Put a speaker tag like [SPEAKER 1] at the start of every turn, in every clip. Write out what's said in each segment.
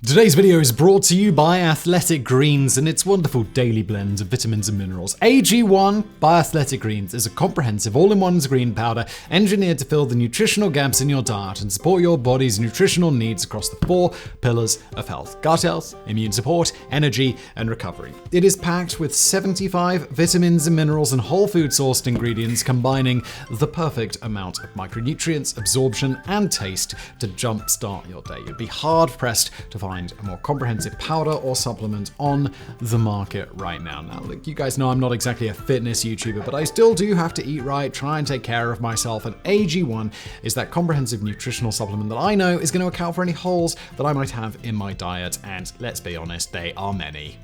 [SPEAKER 1] Today's video is brought to you by Athletic Greens and its wonderful daily blend of vitamins and minerals. AG1 by Athletic Greens is a comprehensive all-in-one green powder engineered to fill the nutritional gaps in your diet and support your body's nutritional needs across the 4 pillars of health: gut health, immune support, energy, and recovery. It is packed with 75 vitamins and minerals and whole food sourced ingredients, combining the perfect amount of micronutrients, absorption, and taste to jumpstart your day. You'd be hard-pressed to find a more comprehensive powder or supplement on the market right now. Now, look, you guys know I'm not exactly a fitness YouTuber, but I still do have to eat right, try and take care of myself, and AG1 is that comprehensive nutritional supplement that I know is going to account for any holes that I might have in my diet, and let's be honest, they are many.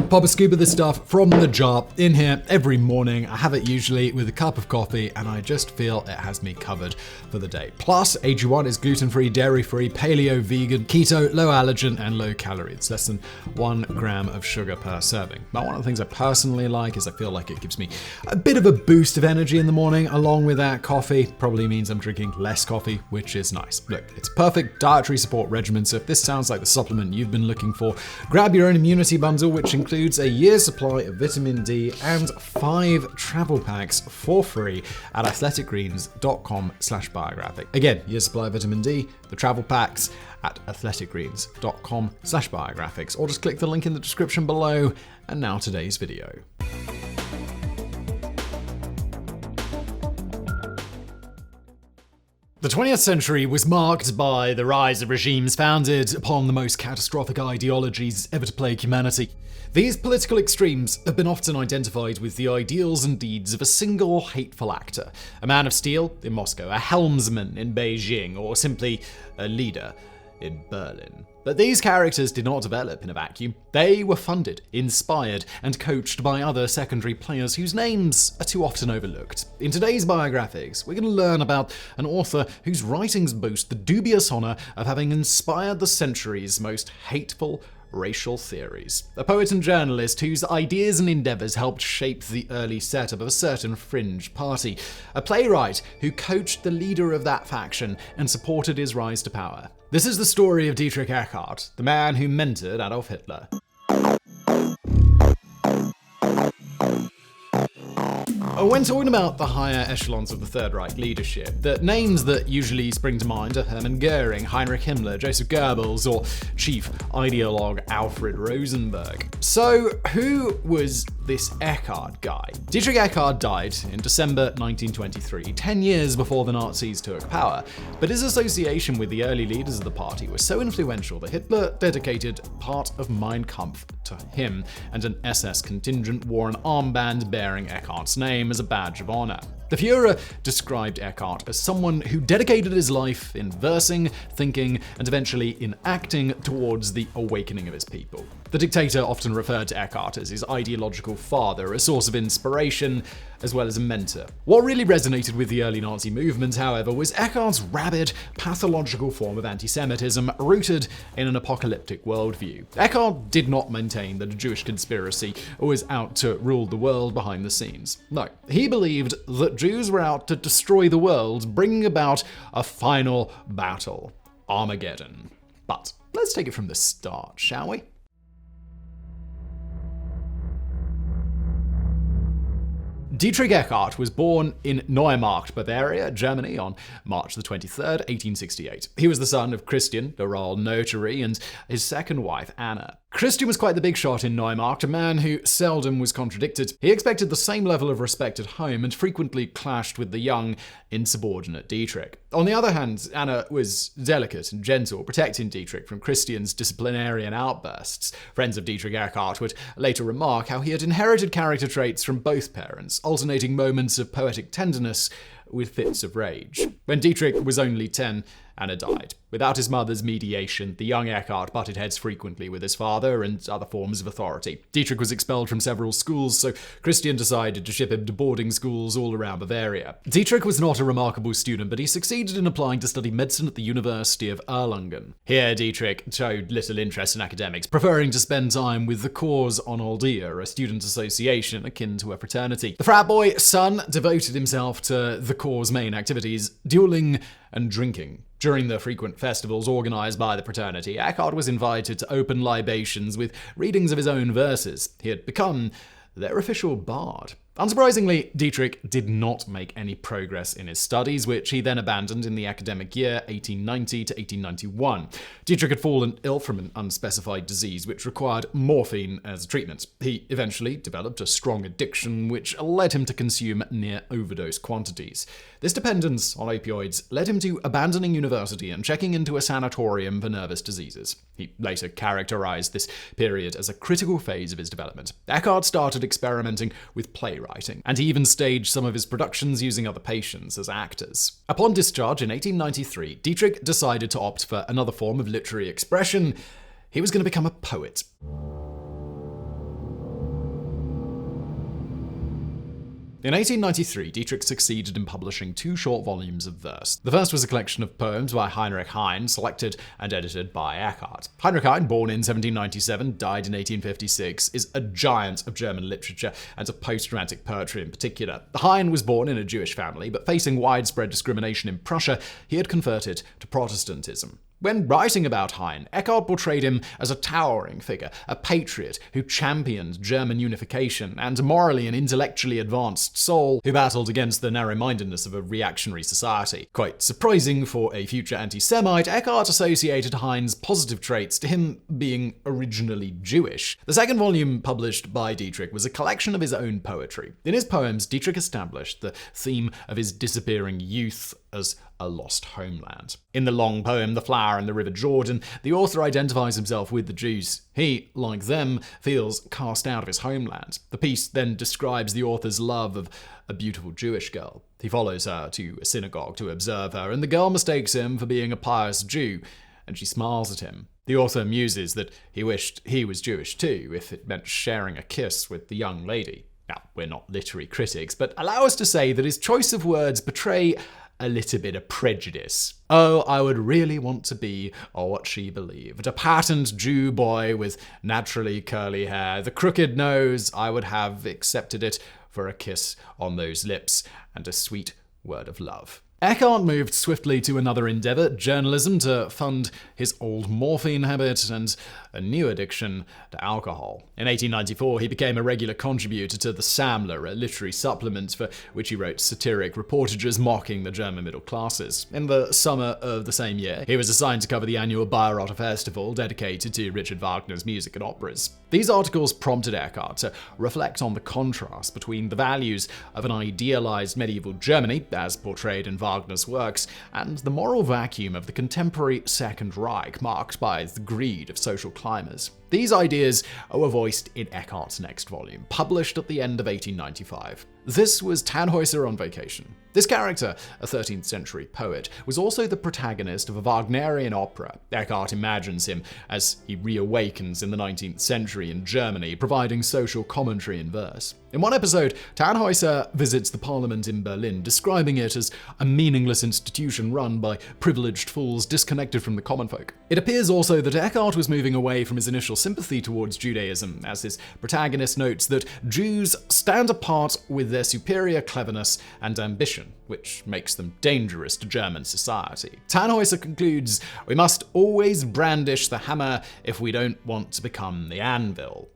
[SPEAKER 1] Pop a scoop of this stuff from the jar in here every morning. I have it usually with a cup of coffee, and I just feel it has me covered for the day. Plus, AG1 is gluten-free, dairy-free, paleo, vegan, keto, low allergen, and low calorie. It's less than 1 gram of sugar per serving. Now, one of the things I personally like is I feel like it gives me a bit of a boost of energy in the morning. Along with that, coffee probably means I'm drinking less coffee, which is nice. Look, it's a perfect dietary support regimen, so if this sounds like the supplement you've been looking for, grab your own immunity bundle, which includes a year's supply of vitamin D and 5 travel packs for free at athleticgreens.com/biographic. Again, year's supply of vitamin D, the travel packs at athleticgreens.com/biographics, or just click the link in the description below. And now today's video. The 20th century was marked by the rise of regimes founded upon the most catastrophic ideologies ever to plague humanity. These political extremes have been often identified with the ideals and deeds of a single hateful actor, a man of steel in Moscow, a helmsman in Beijing, or simply a leader in Berlin. But these characters did not develop in a vacuum. They were funded, inspired, and coached by other secondary players whose names are too often overlooked. In today's Biographics, we're going to learn about an author whose writings boast the dubious honor of having inspired the century's most hateful racial theories. A poet and journalist whose ideas and endeavors helped shape the early setup of a certain fringe party. A playwright who coached the leader of that faction and supported his rise to power. This is the story of Dietrich Eckart, the man who mentored Adolf Hitler. When talking about the higher echelons of the Third Reich leadership, the names that usually spring to mind are Hermann Goering, Heinrich Himmler, Joseph Goebbels, or chief ideologue Alfred Rosenberg. So, who was this Eckart guy? Dietrich Eckart died in December 1923, 10 years before the Nazis took power, but his association with the early leaders of the party was so influential that Hitler dedicated part of Mein Kampf to him, and an SS contingent wore an armband bearing Eckart's name as a badge of honor. The Führer described Eckhart as someone who dedicated his life in versing, thinking, and eventually in acting towards the awakening of his people. The dictator often referred to Eckhart as his ideological father, a source of inspiration, as well as a mentor. What really resonated with the early Nazi movement, however, was Eckhart's rabid, pathological form of anti-Semitism rooted in an apocalyptic worldview. Eckhart did not maintain that a Jewish conspiracy was out to rule the world behind the scenes. No, he believed that Jews were out to destroy the world, bringing about a final battle, Armageddon. But let's take it from the start, shall we? Dietrich Eckart was born in Neumarkt, Bavaria, Germany, on March the 23rd, 1868. He was the son of Christian, a royal notary, and his second wife, Anna. Christian was quite the big shot in Neumarkt, a man who seldom was contradicted. He expected the same level of respect at home and frequently clashed with the young, insubordinate Dietrich. On the other hand, Anna was delicate and gentle, protecting Dietrich from Christian's disciplinarian outbursts. Friends of Dietrich Eckart would later remark how he had inherited character traits from both parents, alternating moments of poetic tenderness with fits of rage. When Dietrich was only 10, Anna died. Without his mother's mediation, the young Eckhart butted heads frequently with his father and other forms of authority. Dietrich was expelled from several schools, so Christian decided to ship him to boarding schools all around Bavaria. Dietrich was not a remarkable student, but he succeeded in applying to study medicine at the University of Erlangen. Here, Dietrich showed little interest in academics, preferring to spend time with the Corps Onoldia, a student association akin to a fraternity. The frat boy, son, devoted himself to the Corps' main activities, dueling and drinking. During the frequent festivals organized by the fraternity, Eckhart was invited to open libations with readings of his own verses. He had become their official bard. Unsurprisingly, Dietrich did not make any progress in his studies, which he then abandoned in the academic year 1890 to 1891. Dietrich had fallen ill from an unspecified disease which required morphine as treatment. He eventually developed a strong addiction which led him to consume near overdose quantities. This dependence on opioids led him to abandoning university and checking into a sanatorium for nervous diseases. He later characterized this period as a critical phase of his development. Eckhart started experimenting with playwriting, and he even staged some of his productions using other patients as actors. Upon discharge in 1893, Dietrich decided to opt for another form of literary expression. He was going to become a poet. In 1893, Dietrich succeeded in publishing 2 short volumes of verse. The first was a collection of poems by Heinrich Heine, selected and edited by Eckhart. Heinrich Heine, born in 1797, died in 1856, is a giant of German literature and of post-Romantic poetry in particular. Heine was born in a Jewish family, but facing widespread discrimination in Prussia, he had converted to Protestantism. When writing about Heine, Eckhart portrayed him as a towering figure, a patriot who championed German unification, and a morally and intellectually advanced soul who battled against the narrow-mindedness of a reactionary society. Quite surprising for a future anti-Semite, Eckhart associated Heine's positive traits to him being originally Jewish. The second volume published by Dietrich was a collection of his own poetry. In his poems, Dietrich established the theme of his disappearing youth as a lost homeland. In the long poem, The Flower and the River Jordan, the author identifies himself with the Jews. He, like them, feels cast out of his homeland. The piece then describes the author's love of a beautiful Jewish girl. He follows her to a synagogue to observe her, and the girl mistakes him for being a pious Jew, and she smiles at him. The author muses that he wished he was Jewish too, if it meant sharing a kiss with the young lady. Now, we're not literary critics, but allow us to say that his choice of words betray a little bit of prejudice. Oh, I would really want to be, or what she believed, a patent Jew boy with naturally curly hair, the crooked nose, I would have accepted it for a kiss on those lips and a sweet word of love. Eckhart moved swiftly to another endeavor, journalism, to fund his old morphine habit and a new addiction to alcohol. In 1894, he became a regular contributor to the Sammler, a literary supplement for which he wrote satiric reportages mocking the German middle classes. In the summer of the same year, he was assigned to cover the annual Bayreuth Festival dedicated to Richard Wagner's music and operas. These articles prompted Eckhart to reflect on the contrast between the values of an idealized medieval Germany, as portrayed in Wagner's works, and the moral vacuum of the contemporary Second Reich, marked by the greed of social climbers. These ideas were voiced in Eckhart's next volume, published at the end of 1895. This was Tannhäuser on vacation. This character, a 13th century poet, was also the protagonist of a Wagnerian opera. Eckhart imagines him as he reawakens in the 19th century in Germany, providing social commentary in verse. In one episode, Tannhäuser visits the parliament in Berlin, describing it as a meaningless institution run by privileged fools disconnected from the common folk. It appears also that Eckhart was moving away from his initial sympathy towards Judaism, as his protagonist notes that Jews stand apart with their superior cleverness and ambition, which makes them dangerous to German society. Tannhäuser concludes, "We must always brandish the hammer if we don't want to become the anvil."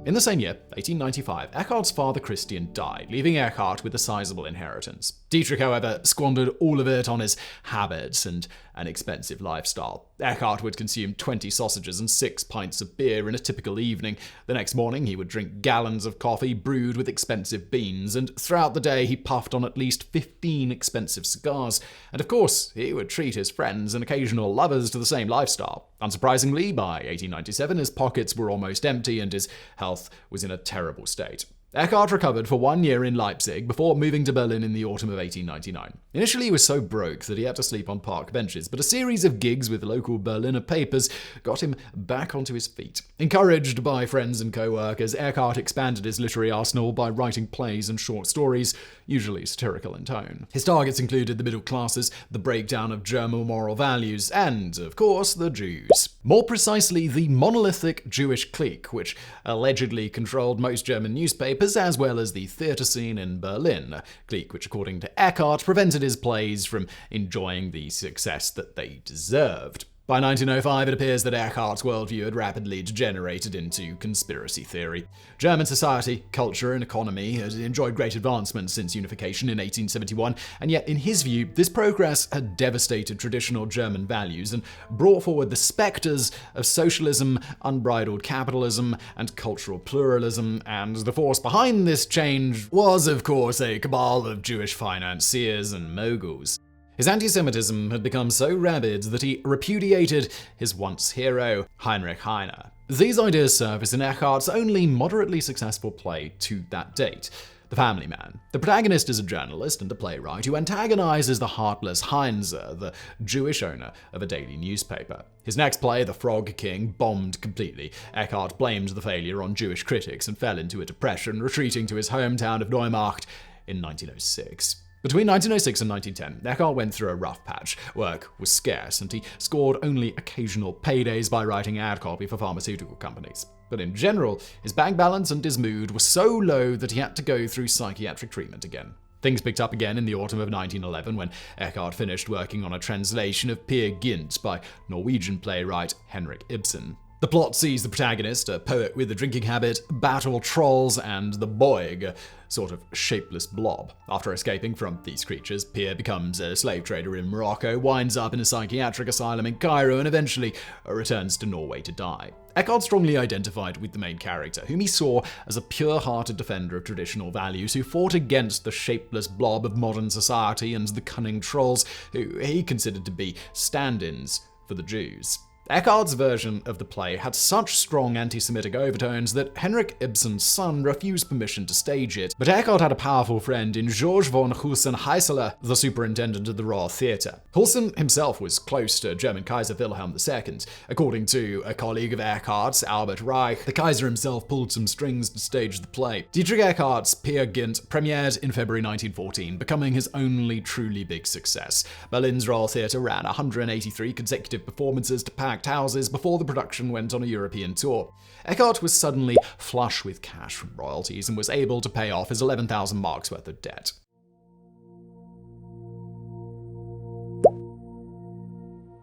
[SPEAKER 1] In the same year, 1895, Eckhart's father Christian died, leaving Eckhart with a sizable inheritance. Dietrich, however, squandered all of it on his habits and an expensive lifestyle. Eckhart would consume 20 sausages and 6 pints of beer in a typical evening. The next morning, he would drink gallons of coffee brewed with expensive beans, and throughout the day, he puffed on at least 15 expensive cigars. And of course, he would treat his friends and occasional lovers to the same lifestyle. Unsurprisingly, by 1897, his pockets were almost empty and his health was in a terrible state. Eckhart recovered for 1 year in Leipzig before moving to Berlin in the autumn of 1899. Initially, he was so broke that he had to sleep on park benches, but a series of gigs with local Berliner papers got him back onto his feet. Encouraged by friends and co-workers, Eckhart expanded his literary arsenal by writing plays and short stories, usually satirical in tone. His targets included the middle classes, the breakdown of German moral values, and, of course, the Jews. More precisely, the monolithic Jewish clique, which allegedly controlled most German newspapers newspapers as well as the theatre scene in Berlin, a clique which, according to Eckhart, prevented his plays from enjoying the success that they deserved. By 1905, it appears that Eckhart's worldview had rapidly degenerated into conspiracy theory. German society, culture, and economy had enjoyed great advancements since unification in 1871, and yet, in his view, this progress had devastated traditional German values and brought forward the specters of socialism, unbridled capitalism, and cultural pluralism, and the force behind this change was, of course, a cabal of Jewish financiers and moguls. His anti-Semitism had become so rabid that he repudiated his once hero, Heinrich Heine. These ideas surface in Eckhart's only moderately successful play to that date, The Family Man. The protagonist is a journalist and a playwright who antagonizes the heartless Heinze, the Jewish owner of a daily newspaper. His next play, The Frog King, bombed completely. Eckhart blamed the failure on Jewish critics and fell into a depression, retreating to his hometown of Neumarkt in 1906. Between 1906 and 1910, Eckhart went through a rough patch. Work was scarce, and he scored only occasional paydays by writing ad copy for pharmaceutical companies. But in general, his bank balance and his mood were so low that he had to go through psychiatric treatment again. Things picked up again in the autumn of 1911 when Eckhart finished working on a translation of Peer Gynt by Norwegian playwright Henrik Ibsen. The plot sees the protagonist, a poet with a drinking habit, battle trolls and the Boig, a sort of shapeless blob. After escaping from these creatures, Peer becomes a slave trader in Morocco, winds up in a psychiatric asylum in Cairo, and eventually returns to Norway to die. Eckhart strongly identified with the main character, whom he saw as a pure-hearted defender of traditional values who fought against the shapeless blob of modern society and the cunning trolls who he considered to be stand-ins for the Jews. Eckhart's version of the play had such strong anti-Semitic overtones that Henrik Ibsen's son refused permission to stage it, but Eckhart had a powerful friend in Georg von Husen-Heißler, the superintendent of the Royal Theatre. Husen himself was close to German Kaiser Wilhelm II. According to a colleague of Eckhart's, Albert Reich, the Kaiser himself pulled some strings to stage the play. Dietrich Eckart's Peer Gynt premiered in February 1914, becoming his only truly big success. Berlin's Royal Theatre ran 183 consecutive performances to packed houses before the production went on a European tour. Eckhart was suddenly flush with cash from royalties and was able to pay off his 11,000 marks worth of debt.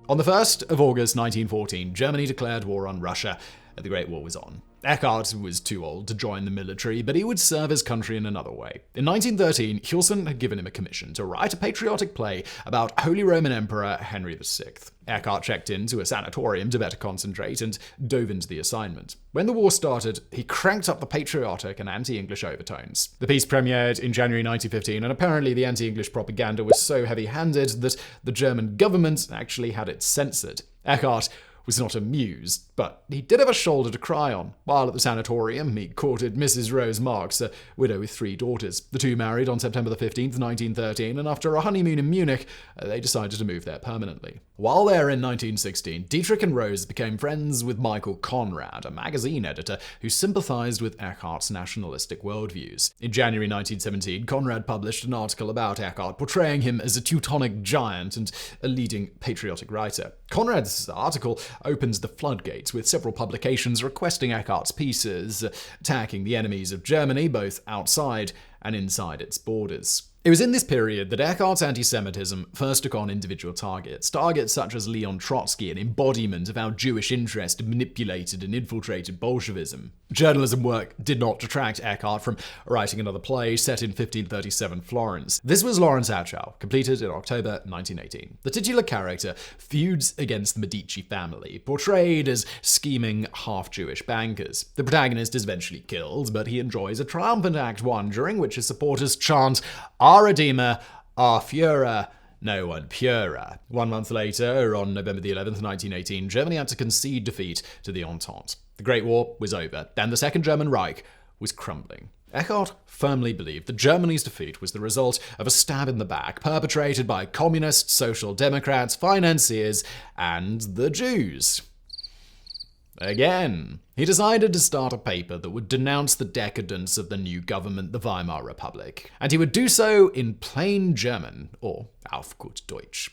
[SPEAKER 1] On the 1st of August 1914, Germany declared war on Russia, and the Great War was on. Eckhart was too old to join the military, but he would serve his country in another way. In 1913, Husen had given him a commission to write a patriotic play about Holy Roman Emperor Henry VI. Eckhart checked into a sanatorium to better concentrate and dove into the assignment. When the war started, he cranked up the patriotic and anti-English overtones. The piece premiered in January 1915, and apparently the anti-English propaganda was so heavy-handed that the German government actually had it censored. Eckhart was not amused, but he did have a shoulder to cry on. While at the sanatorium, he courted Mrs. Rose Marx, a widow with 3 daughters. The two married on September 15th, 1913, and after a honeymoon in Munich, they decided to move there permanently. While there in 1916, Dietrich and Rose became friends with Michael Conrad, a magazine editor who sympathized with Eckhart's nationalistic worldviews. In January 1917, Conrad published an article about Eckhart, portraying him as a Teutonic giant and a leading patriotic writer. Conrad's article opens the floodgates, with several publications requesting Eckhart's pieces, attacking the enemies of Germany both outside and inside its borders. It was in this period that Eckhart's anti-Semitism first took on individual targets such as Leon Trotsky, an embodiment of how Jewish interest had manipulated and infiltrated Bolshevism. Journalism work did not detract Eckhart from writing another play set in 1537 Florence. This was Lawrence Achow, completed in October 1918. The titular character feuds against the Medici family, portrayed as scheming half-Jewish bankers. The protagonist is eventually killed, but he enjoys a triumphant Act 1, during which his supporters chant, "Our Redeemer, our Führer, no one purer." 1 month later, on November the 11th, 1918, Germany had to concede defeat to the Entente. The Great War was over, and the Second German Reich was crumbling. Eckhart firmly believed that Germany's defeat was the result of a stab in the back perpetrated by communists, social democrats, financiers, and the Jews. Again, he decided to start a paper that would denounce the decadence of the new government, the Weimar Republic. And he would do so in plain German, or auf gut Deutsch.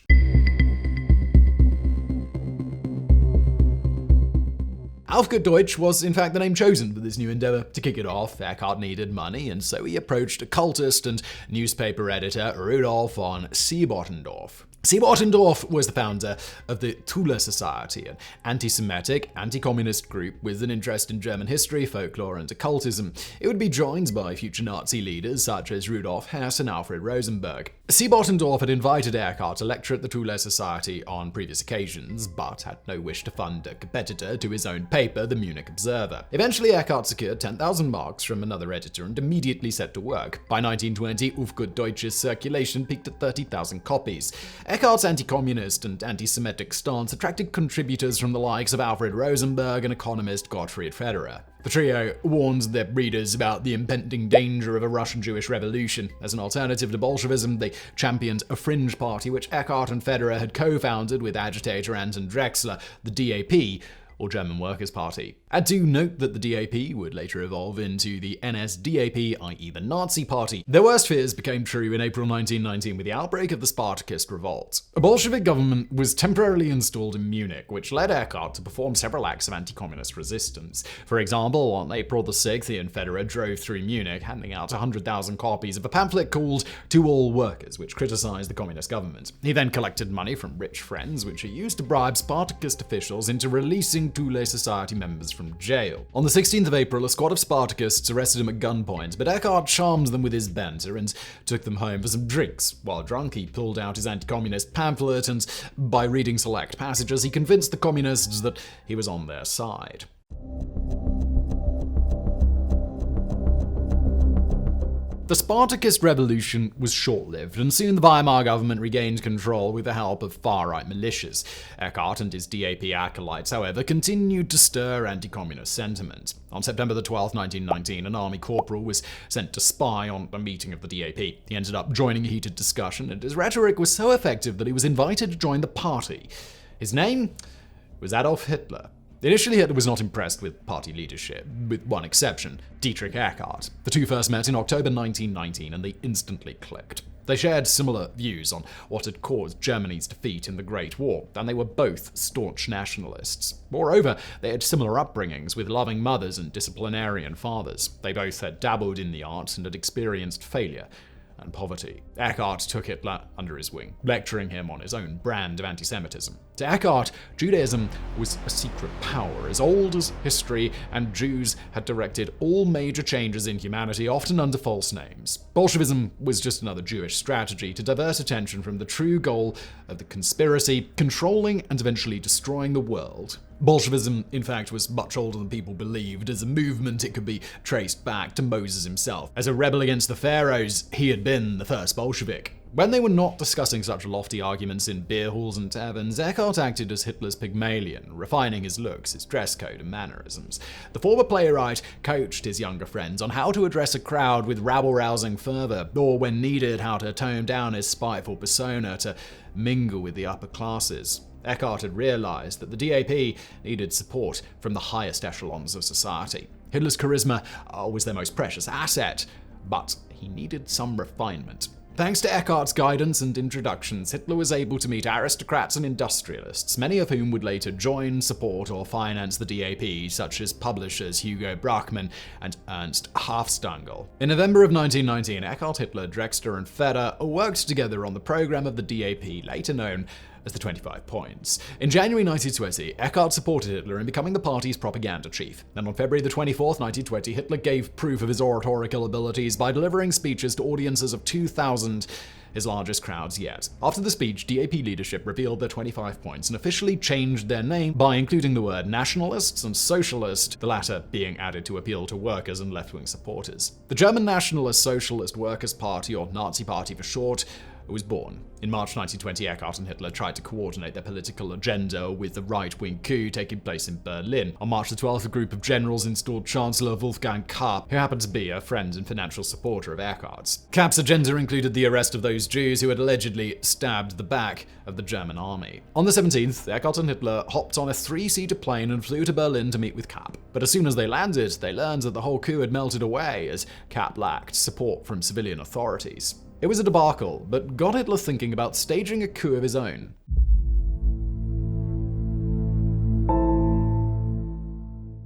[SPEAKER 1] Auf Deutsch was in fact the name chosen for this new endeavor. To kick it off, Eckhart needed money, and so he approached occultist and newspaper editor Rudolf von Siebettendorf. Siebettendorf was the founder of the Thule Society, an anti-Semitic, anti-communist group with an interest in German history, folklore, and occultism. It would be joined by future Nazi leaders such as Rudolf Hess and Alfred Rosenberg. Siebettendorf had invited Eckhart to lecture at the Thule Society on previous occasions, but had no wish to fund a competitor to his own paper, the Munich Observer. Eventually, Eckhart secured 10,000 marks from another editor and immediately set to work. By 1920, Auf Deutsch's circulation peaked at 30,000 copies. Eckhart's anti-communist and anti-Semitic stance attracted contributors from the likes of Alfred Rosenberg and economist Gottfried Federer. The trio warned their readers about the impending danger of a Russian-Jewish revolution. As an alternative to Bolshevism, they championed a fringe party which Eckhart and Federer had co-founded with agitator Anton Drexler, the DAP, or German Workers' Party. I do note that the DAP would later evolve into the NSDAP, i.e. the Nazi Party. Their worst fears became true in April 1919 with the outbreak of the Spartacist revolt. A Bolshevik government was temporarily installed in Munich, which led Eckhart to perform several acts of anti-communist resistance. For example, on April the 6th, he and Federer drove through Munich, handing out 100,000 copies of a pamphlet called To All Workers, which criticized the communist government. He then collected money from rich friends, which he used to bribe Spartacist officials into releasing Thule Society members from jail. On the 16th of April, a squad of Spartacists arrested him at gunpoint, but Eckhart charmed them with his banter and took them home for some drinks. While drunk, he pulled out his anti-communist pamphlet, and by reading select passages, he convinced the communists that he was on their side. The Spartacist revolution was short-lived, and soon the Weimar government regained control with the help of far-right militias. Eckhart and his DAP acolytes, however, continued to stir anti-communist sentiment. On September 12, 1919, an army corporal was sent to spy on a meeting of the DAP. He ended up joining a heated discussion, and his rhetoric was so effective that he was invited to join the party. His name was Adolf Hitler. Initially, Hitler was not impressed with party leadership, with one exception, Dietrich Eckart. The two first met in October 1919, and they instantly clicked. They shared similar views on what had caused Germany's defeat in the Great War, and they were both staunch nationalists. Moreover, they had similar upbringings with loving mothers and disciplinarian fathers. They both had dabbled in the arts and had experienced failure and poverty. Eckhart took Hitler under his wing, lecturing him on his own brand of anti-Semitism. To Eckhart, Judaism was a secret power as old as history, and Jews had directed all major changes in humanity, often under false names. Bolshevism was just another Jewish strategy to divert attention from the true goal of the conspiracy, controlling and eventually destroying the world. Bolshevism, in fact, was much older than people believed. As a movement, it could be traced back to Moses himself. As a rebel against the pharaohs, he had been the first Bolshevik. When they were not discussing such lofty arguments in beer halls and taverns, Eckhart acted as Hitler's Pygmalion, refining his looks, his dress code, and mannerisms. The former playwright coached his younger friends on how to address a crowd with rabble-rousing fervor, or when needed, how to tone down his spiteful persona to mingle with the upper classes. Eckhart had realized that the DAP needed support from the highest echelons of society. Hitler's charisma was their most precious asset, but he needed some refinement. Thanks to Eckhart's guidance and introductions, Hitler was able to meet aristocrats and industrialists, many of whom would later join, support, or finance the DAP, such as publishers Hugo Brockmann and Ernst Hafstangl. In November of 1919, Eckhart, Hitler, Drexler, and Federer worked together on the program of the DAP, later known as the 25 Points. In January 1920, Eckhart supported Hitler in becoming the party's propaganda chief. And on February the 24th, 1920, Hitler gave proof of his oratorical abilities by delivering speeches to audiences of 2,000, his largest crowds yet. After the speech, DAP leadership revealed their 25 points and officially changed their name by including the word nationalists and socialist, the latter being added to appeal to workers and left-wing supporters. The German Nationalist Socialist Workers' Party, or Nazi Party for short, was born. In March 1920, Eckhart and Hitler tried to coordinate their political agenda with the right-wing coup taking place in Berlin. On March the 12th, a group of generals installed Chancellor Wolfgang Kapp, who happened to be a friend and financial supporter of Eckhart's. Kapp's agenda included the arrest of those Jews who had allegedly stabbed the back of the German army. On the 17th, Eckhart and Hitler hopped on a 3-seater plane and flew to Berlin to meet with Kapp. But as soon as they landed, they learned that the whole coup had melted away as Kapp lacked support from civilian authorities. It was a debacle, but got Hitler thinking about staging a coup of his own.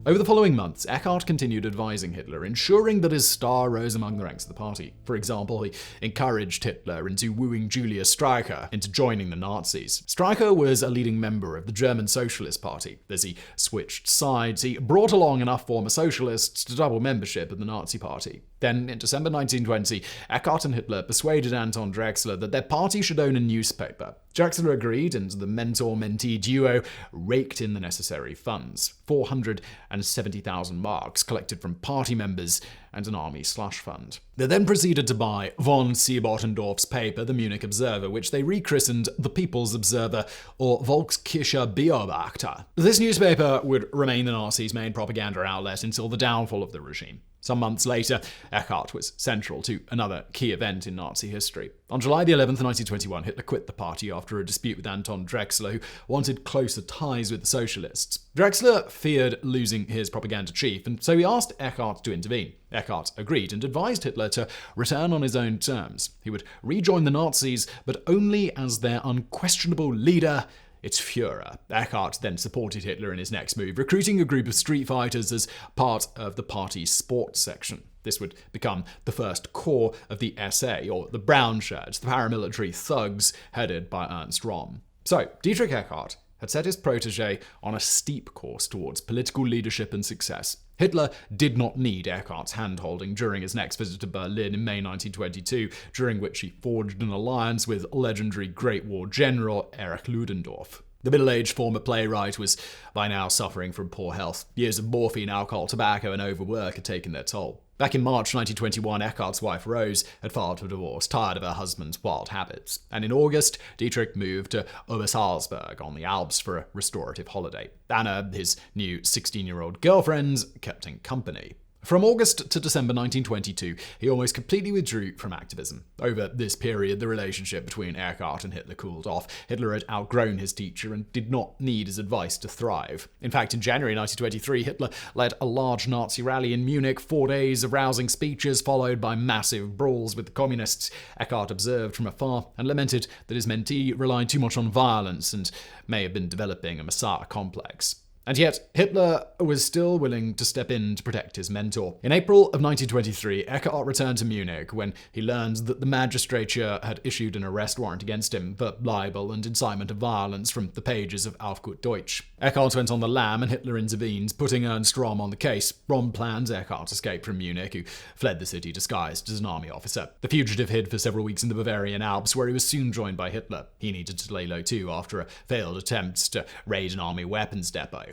[SPEAKER 1] Over the following months, Eckhart continued advising Hitler, ensuring that his star rose among the ranks of the party. For example, he encouraged Hitler into wooing Julius Streicher into joining the Nazis. Streicher was a leading member of the German Socialist Party. As he switched sides, he brought along enough former socialists to double membership in the Nazi Party. Then, in December 1920, Eckhart and Hitler persuaded Anton Drexler that their party should own a newspaper. Drexler agreed, and the mentor-mentee duo raked in the necessary funds, 470,000 marks collected from party members and an army slush fund. They then proceeded to buy von Siebertendorf's paper, the Munich Observer, which they rechristened the People's Observer or Volkskircher Beobachter. This newspaper would remain the Nazis' main propaganda outlet until the downfall of the regime. Some months later, Eckhart was central to another key event in Nazi history. On July the 11th, 1921, Hitler quit the party after a dispute with Anton Drexler, who wanted closer ties with the socialists. Drexler feared losing his propaganda chief, and so he asked Eckhart to intervene. Eckhart agreed and advised Hitler to return on his own terms. He would rejoin the Nazis, but only as their unquestionable leader, its Führer. Eckhart then supported Hitler in his next move, recruiting a group of street fighters as part of the party's sports section. This would become the first corps of the SA, or the Brown Shirts, the paramilitary thugs headed by Ernst Röhm. So, Dietrich Eckart had set his protege on a steep course towards political leadership and success. Hitler did not need Eckhart's hand-holding during his next visit to Berlin in May 1922, during which he forged an alliance with legendary Great War general Erich Ludendorff. The middle-aged former playwright was by now suffering from poor health. Years of morphine, alcohol, tobacco, and overwork had taken their toll. Back in March 1921, Eckhart's wife Rose had filed for divorce, tired of her husband's wild habits. And in August, Dietrich moved to Obersalzberg on the Alps for a restorative holiday. Anna, his new 16-year-old girlfriend, kept him company. From August to December 1922, he almost completely withdrew from activism. Over this period, the relationship between Eckhart and Hitler cooled off. Hitler had outgrown his teacher and did not need his advice to thrive. In fact, in January 1923, Hitler led a large Nazi rally in Munich, 4 days of rousing speeches followed by massive brawls with the communists. Eckhart observed from afar and lamented that his mentee relied too much on violence and may have been developing a Messiah complex. And yet, Hitler was still willing to step in to protect his mentor. In April of 1923, Eckhart returned to Munich when he learned that the magistrature had issued an arrest warrant against him for libel and incitement of violence from the pages of Auf gut Deutsch. Eckhart went on the lam and Hitler intervened, putting Ernst Röhm on the case. Röhm planned Eckhart escaped from Munich, who fled the city disguised as an army officer. The fugitive hid for several weeks in the Bavarian Alps, where he was soon joined by Hitler. He needed to lay low too after a failed attempt to raid an army weapons depot.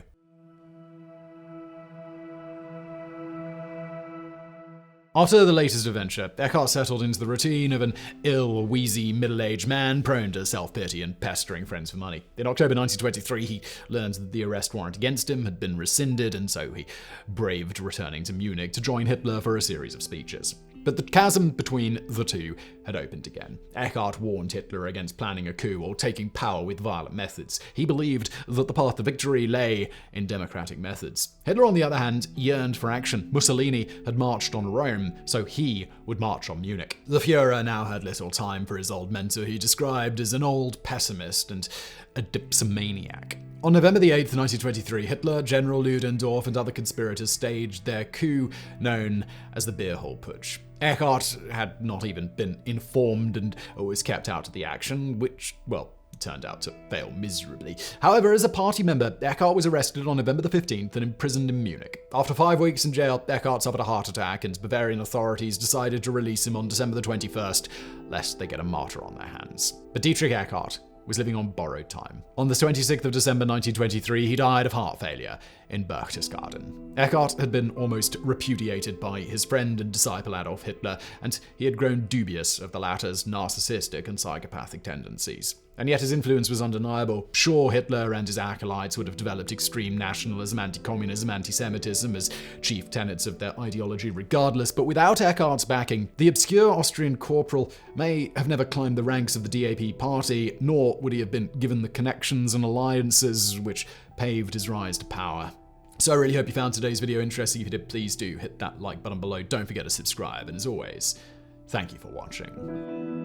[SPEAKER 1] After the latest adventure, Eckhart settled into the routine of an ill, wheezy, middle-aged man prone to self-pity and pestering friends for money. In October 1923, he learned that the arrest warrant against him had been rescinded, and so he braved returning to Munich to join Hitler for a series of speeches. But the chasm between the two had opened again. Eckhart warned Hitler against planning a coup or taking power with violent methods. He believed that the path to victory lay in democratic methods. Hitler, on the other hand, yearned for action. Mussolini had marched on Rome, so he would march on Munich. The Führer now had little time for his old mentor, he described as an old pessimist and a dipsomaniac. On November the 8th, 1923, Hitler, General Ludendorff, and other conspirators staged their coup known as the Beer Hall Putsch. Eckhart had not even been informed and was kept out of the action, which, well, turned out to fail miserably. However, as a party member, Eckhart was arrested on November the 15th and imprisoned in Munich. After 5 weeks in jail, Eckhart suffered a heart attack, and Bavarian authorities decided to release him on December the 21st, lest they get a martyr on their hands. But Dietrich Eckart was living on borrowed time. On the 26th of December 1923, he died of heart failure in Berchtesgaden. Eckhart had been almost repudiated by his friend and disciple Adolf Hitler, and he had grown dubious of the latter's narcissistic and psychopathic tendencies. And yet his influence was undeniable. Sure, Hitler and his acolytes would have developed extreme nationalism, anti-communism, anti-Semitism as chief tenets of their ideology regardless, but without Eckhart's backing, the obscure Austrian corporal may have never climbed the ranks of the DAP party, nor would he have been given the connections and alliances which paved his rise to power. So I really hope you found today's video interesting. If you did, please do hit that like button below. Don't forget to subscribe, and as always, thank you for watching.